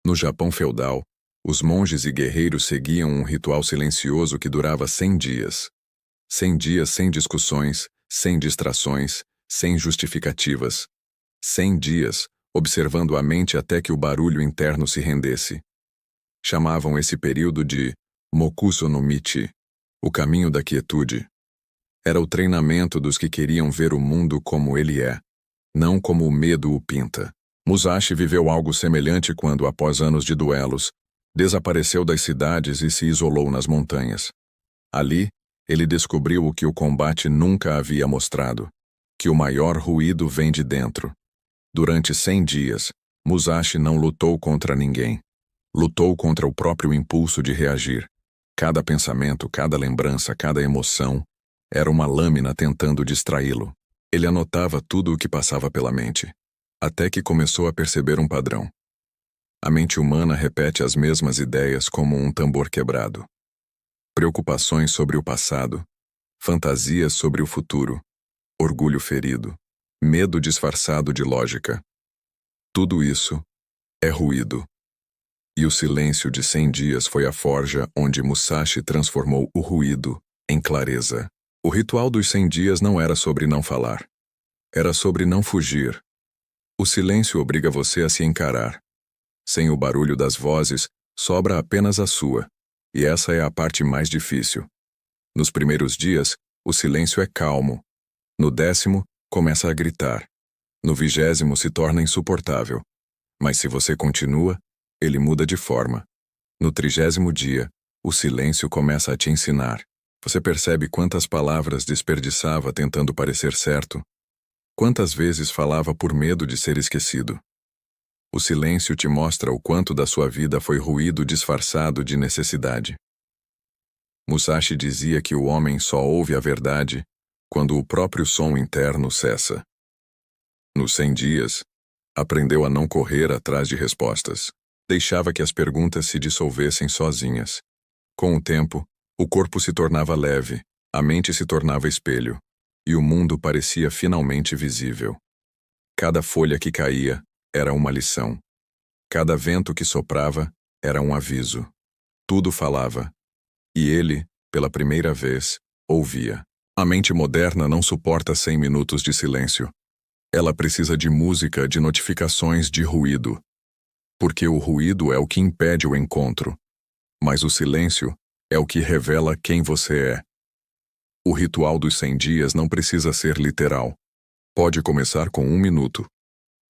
No Japão feudal, os monges e guerreiros seguiam um ritual silencioso que durava 100 dias. 100 dias sem discussões, sem distrações, sem justificativas. 100 dias, observando a mente até que o barulho interno se rendesse. Chamavam esse período de Mokuso no Michi, o caminho da quietude. Era o treinamento dos que queriam ver o mundo como ele é, não como o medo o pinta. Musashi viveu algo semelhante quando, após anos de duelos, desapareceu das cidades e se isolou nas montanhas. Ali, ele descobriu o que o combate nunca havia mostrado, que o maior ruído vem de dentro. Durante 100 dias, Musashi não lutou contra ninguém. Lutou contra o próprio impulso de reagir. Cada pensamento, cada lembrança, cada emoção era uma lâmina tentando distraí-lo. Ele anotava tudo o que passava pela mente, até que começou a perceber um padrão. A mente humana repete as mesmas ideias como um tambor quebrado. Preocupações sobre o passado, fantasias sobre o futuro, orgulho ferido, medo disfarçado de lógica. Tudo isso é ruído. E o silêncio de 100 dias foi a forja onde Musashi transformou o ruído em clareza. O ritual dos 100 dias não era sobre não falar. Era sobre não fugir. O silêncio obriga você a se encarar. Sem o barulho das vozes, sobra apenas a sua. E essa é a parte mais difícil. Nos primeiros dias, o silêncio é calmo. No 10º, começa a gritar. No 20º, se torna insuportável. Mas se você continua, ele muda de forma. No 30º dia, o silêncio começa a te ensinar. Você percebe quantas palavras desperdiçava tentando parecer certo? Quantas vezes falava por medo de ser esquecido? O silêncio te mostra o quanto da sua vida foi ruído disfarçado de necessidade. Musashi dizia que o homem só ouve a verdade quando o próprio som interno cessa. Nos 100 dias, aprendeu a não correr atrás de respostas. Deixava que as perguntas se dissolvessem sozinhas. Com o tempo, o corpo se tornava leve, a mente se tornava espelho, e o mundo parecia finalmente visível. Cada folha que caía era uma lição. Cada vento que soprava era um aviso. Tudo falava. E ele, pela primeira vez, ouvia. A mente moderna não suporta 100 minutos de silêncio. Ela precisa de música, de notificações, de ruído. Porque o ruído é o que impede o encontro. Mas o silêncio é o que revela quem você é. O ritual dos 100 dias não precisa ser literal. Pode começar com 1 minuto.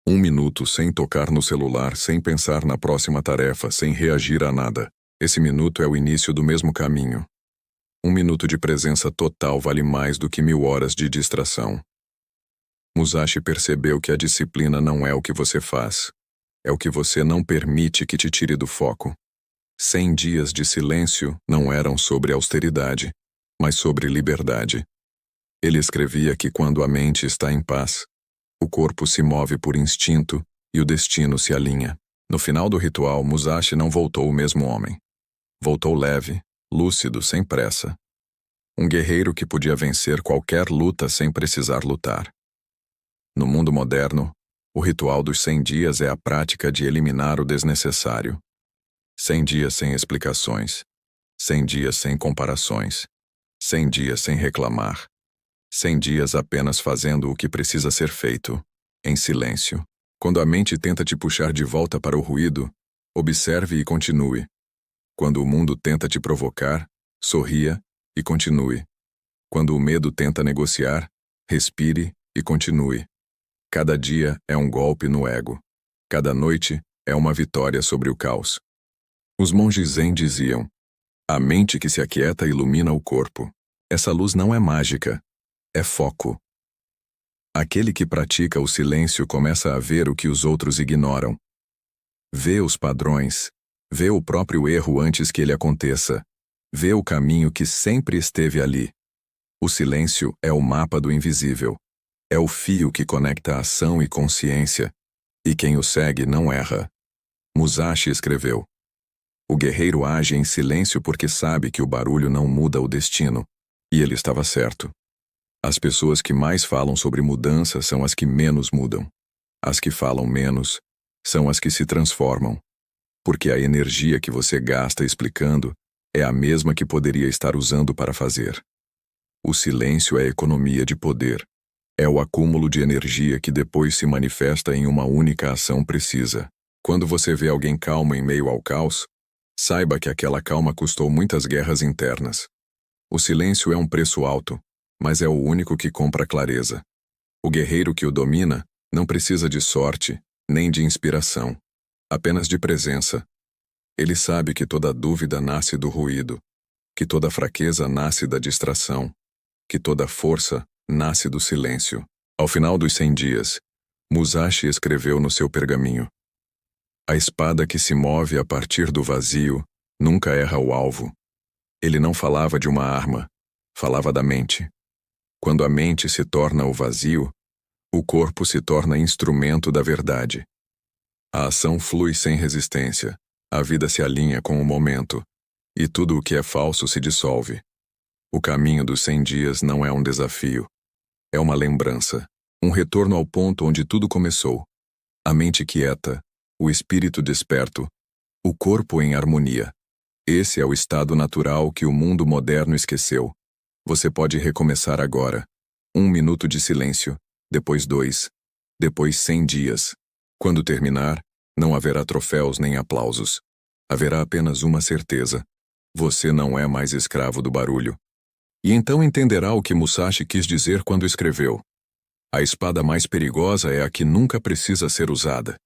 1 minuto sem tocar no celular, sem pensar na próxima tarefa, sem reagir a nada. Esse minuto é o início do mesmo caminho. 1 minuto de presença total vale mais do que 1000 horas de distração. Musashi percebeu que a disciplina não é o que você faz. É o que você não permite que te tire do foco. 100 dias de silêncio não eram sobre austeridade, mas sobre liberdade. Ele escrevia que quando a mente está em paz, o corpo se move por instinto e o destino se alinha. No final do ritual, Musashi não voltou o mesmo homem. Voltou leve, lúcido, sem pressa. Um guerreiro que podia vencer qualquer luta sem precisar lutar. No mundo moderno, o ritual dos 100 dias é a prática de eliminar o desnecessário. 100 dias sem explicações. 100 dias sem comparações. 100 dias sem reclamar. 100 dias apenas fazendo o que precisa ser feito, em silêncio. Quando a mente tenta te puxar de volta para o ruído, observe e continue. Quando o mundo tenta te provocar, sorria e continue. Quando o medo tenta negociar, respire e continue. Cada dia é um golpe no ego. Cada noite é uma vitória sobre o caos. Os monges zen diziam: a mente que se aquieta ilumina o corpo. Essa luz não é mágica, é foco. Aquele que pratica o silêncio começa a ver o que os outros ignoram. Vê os padrões, vê o próprio erro antes que ele aconteça, vê o caminho que sempre esteve ali. O silêncio é o mapa do invisível. É o fio que conecta ação e consciência, e quem o segue não erra. Musashi escreveu: o guerreiro age em silêncio porque sabe que o barulho não muda o destino, e ele estava certo. As pessoas que mais falam sobre mudança são as que menos mudam. As que falam menos são as que se transformam. Porque a energia que você gasta explicando é a mesma que poderia estar usando para fazer. O silêncio é economia de poder. É o acúmulo de energia que depois se manifesta em uma única ação precisa. Quando você vê alguém calmo em meio ao caos, saiba que aquela calma custou muitas guerras internas. O silêncio é um preço alto, mas é o único que compra clareza. O guerreiro que o domina não precisa de sorte, nem de inspiração, apenas de presença. Ele sabe que toda dúvida nasce do ruído, que toda fraqueza nasce da distração, que toda força nasce do silêncio. Ao final dos 100 dias, Musashi escreveu no seu pergaminho: a espada que se move a partir do vazio nunca erra o alvo. Ele não falava de uma arma, falava da mente. Quando a mente se torna o vazio, o corpo se torna instrumento da verdade. A ação flui sem resistência, a vida se alinha com o momento, e tudo o que é falso se dissolve. O caminho dos 100 dias não é um desafio. É uma lembrança, um retorno ao ponto onde tudo começou. A mente quieta, o espírito desperto, o corpo em harmonia. Esse é o estado natural que o mundo moderno esqueceu. Você pode recomeçar agora. 1 minuto de silêncio, depois 2, depois 100 dias. Quando terminar, não haverá troféus nem aplausos. Haverá apenas uma certeza: você não é mais escravo do barulho. E então entenderá o que Musashi quis dizer quando escreveu: a espada mais perigosa é a que nunca precisa ser usada.